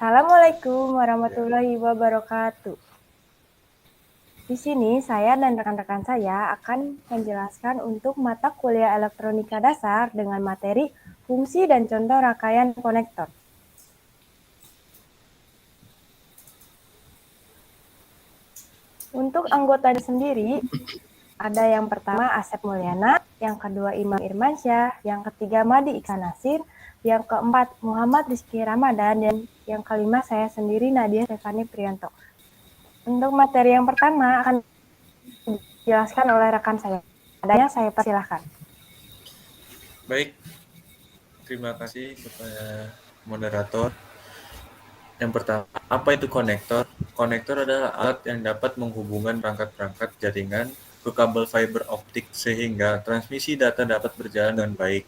Assalamualaikum warahmatullahi wabarakatuh. Di sini saya dan rekan-rekan saya akan menjelaskan untuk mata kuliah elektronika dasar dengan materi fungsi dan contoh rangkaian konektor. Untuk anggotanya sendiri, ada yang pertama Asep Mulyana, yang kedua Imam Irmansyah, yang ketiga Madi Iksan Nasir, yang keempat Muhammad Rizky Ramadan, dan yang kelima saya sendiri Nadia Stefani Priyanto. Untuk materi yang pertama akan dijelaskan oleh rekan saya. Adanya saya persilahkan. Baik, terima kasih kepada moderator. Yang pertama, apa itu konektor? Konektor adalah alat yang dapat menghubungkan perangkat-perangkat jaringan ke kabel fiber optik sehingga transmisi data dapat berjalan dengan baik.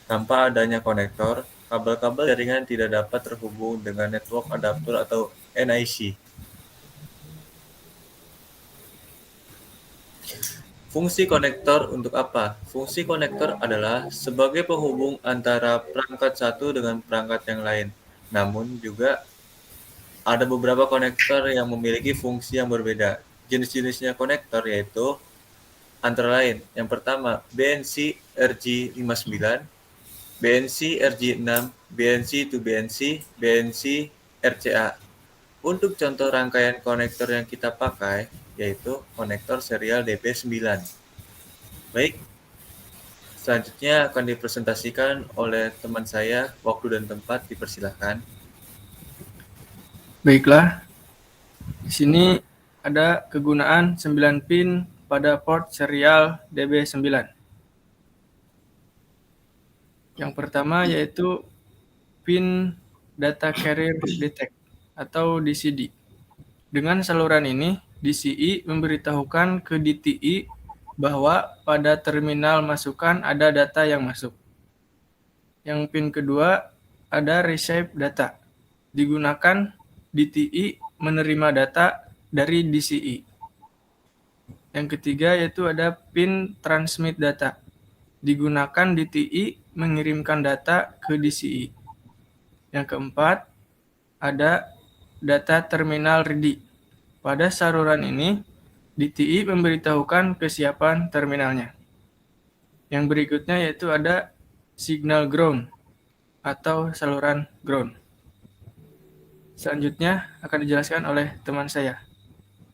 Tanpa adanya konektor, kabel-kabel jaringan tidak dapat terhubung dengan network adapter atau NIC. Fungsi konektor untuk apa? Fungsi konektor adalah sebagai penghubung antara perangkat satu dengan perangkat yang lain. Namun juga ada beberapa konektor yang memiliki fungsi yang berbeda. Jenis-jenisnya konektor yaitu antara lain, yang pertama BNC RJ59, BNC RJ6, BNC to BNC, BNC RCA. Untuk contoh rangkaian konektor yang kita pakai yaitu konektor serial DP9. Baik, selanjutnya akan dipresentasikan oleh teman saya. Waktu dan tempat dipersilahkan. Baiklah, di sini ada kegunaan 9 pin pada port serial DB9. Yang pertama yaitu pin data carrier detect atau DCD. Dengan saluran ini, DCI memberitahukan ke DTI bahwa pada terminal masukan ada data yang masuk. Yang pin kedua ada receive data. Digunakan DTI menerima data dari DCI. Yang ketiga yaitu ada pin transmit data. Digunakan DTI mengirimkan data ke DCI. Yang keempat ada data terminal ready. Pada saluran ini, DTI memberitahukan kesiapan terminalnya. Yang berikutnya yaitu ada signal ground atau saluran ground. Selanjutnya akan dijelaskan oleh teman saya.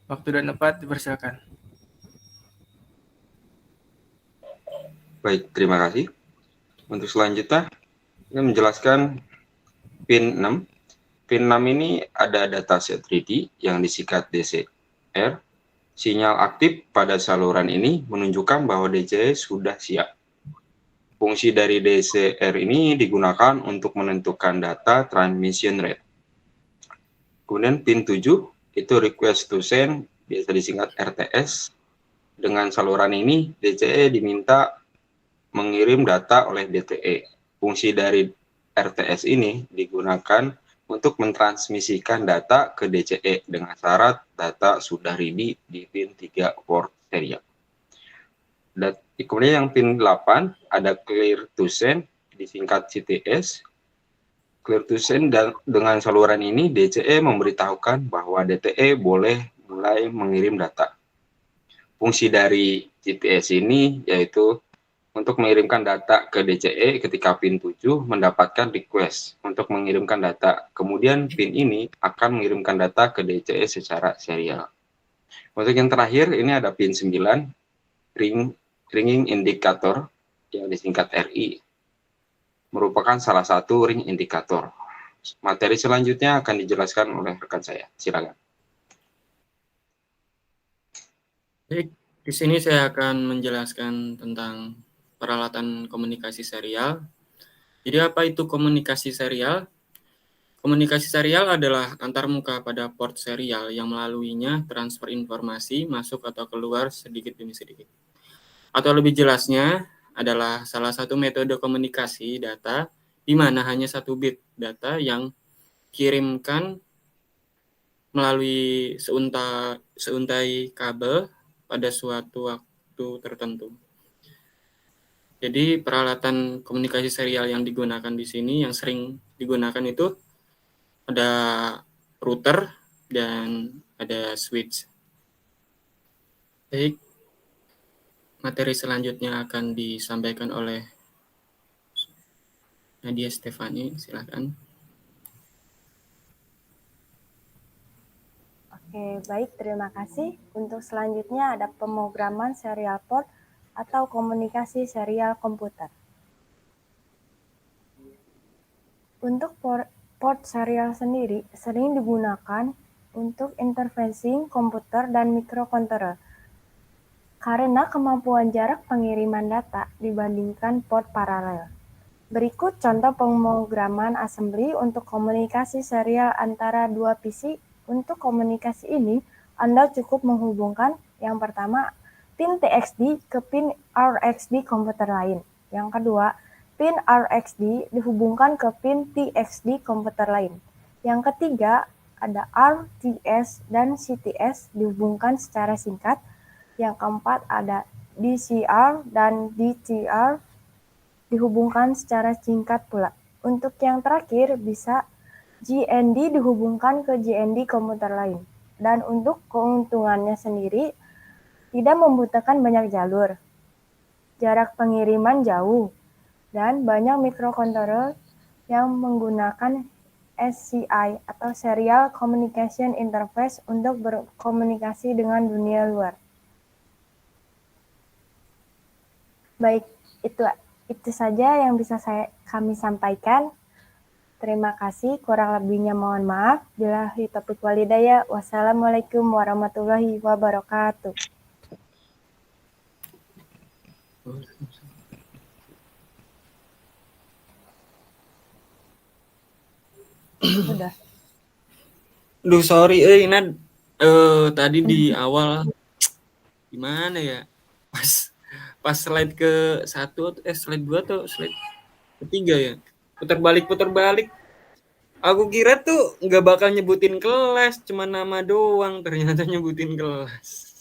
Waktu dan tempat dipersilakan. Baik, terima kasih. Untuk selanjutnya, saya menjelaskan pin 6. Pin 6 ini ada dataset ready yang disingkat DCR. Sinyal aktif pada saluran ini menunjukkan bahwa DCR sudah siap. Fungsi dari DCR ini digunakan untuk menentukan data transmission rate. Kemudian pin 7 itu request to send, biasa disingkat RTS. Dengan saluran ini, DCE diminta mengirim data oleh DTE. Fungsi dari RTS ini digunakan untuk mentransmisikan data ke DCE dengan syarat data sudah ready di pin 3 port serial. Kemudian yang pin 8 ada clear to send, disingkat CTS. Clear to send dengan saluran ini DCE memberitahukan bahwa DTE boleh mulai mengirim data. Fungsi dari CTS ini yaitu untuk mengirimkan data ke DCE ketika pin 7 mendapatkan request untuk mengirimkan data. Kemudian pin ini akan mengirimkan data ke DCE secara serial. Untuk yang terakhir ini ada pin 9, ringing indikator yang disingkat RI. Merupakan salah satu ring indikator. Materi selanjutnya akan dijelaskan oleh rekan saya. Silakan. Baik, di sini saya akan menjelaskan tentang peralatan komunikasi serial. Jadi apa itu komunikasi serial? Komunikasi serial adalah antarmuka pada port serial yang melaluinya transfer informasi masuk atau keluar sedikit demi sedikit. Atau lebih jelasnya adalah salah satu metode komunikasi data di mana hanya satu bit data yang kirimkan melalui seuntai kabel pada suatu waktu tertentu. Jadi peralatan komunikasi serial yang digunakan di sini, yang sering digunakan itu ada router dan ada switch. Baik, materi selanjutnya akan disampaikan oleh Nadia Stefani, silakan. Oke, baik, terima kasih. Untuk selanjutnya ada pemrograman serial port atau komunikasi serial komputer. Untuk port serial sendiri sering digunakan untuk interfacing komputer dan mikrokontroler karena kemampuan jarak pengiriman data dibandingkan port paralel. Berikut contoh pemrograman assembly untuk komunikasi serial antara dua PC. Untuk komunikasi ini, Anda cukup menghubungkan yang pertama pin TXD ke pin RxD komputer lain. Yang kedua, pin RxD dihubungkan ke pin TXD komputer lain. Yang ketiga, ada RTS dan CTS dihubungkan secara singkat. Yang keempat, ada DCR dan DTR dihubungkan secara singkat pula. Untuk yang terakhir, bisa GND dihubungkan ke GND komputer lain. Dan untuk keuntungannya sendiri, tidak membutuhkan banyak jalur, jarak pengiriman jauh, dan banyak mikrokontroler yang menggunakan SCI atau Serial Communication Interface untuk berkomunikasi dengan dunia luar. Baik, itu saja yang bisa kami sampaikan. Terima kasih, kurang lebihnya mohon maaf. Billahi taufiq wal hidayah. Wassalamualaikum warahmatullahi wabarakatuh. Sudah. Duh, sorry, Nad. Tadi di awal gimana ya? Pas slide ke 1, slide 2 atau slide ketiga ya? Putar balik. Aku kira tuh nggak bakal nyebutin kelas, cuma nama doang, ternyata nyebutin kelas.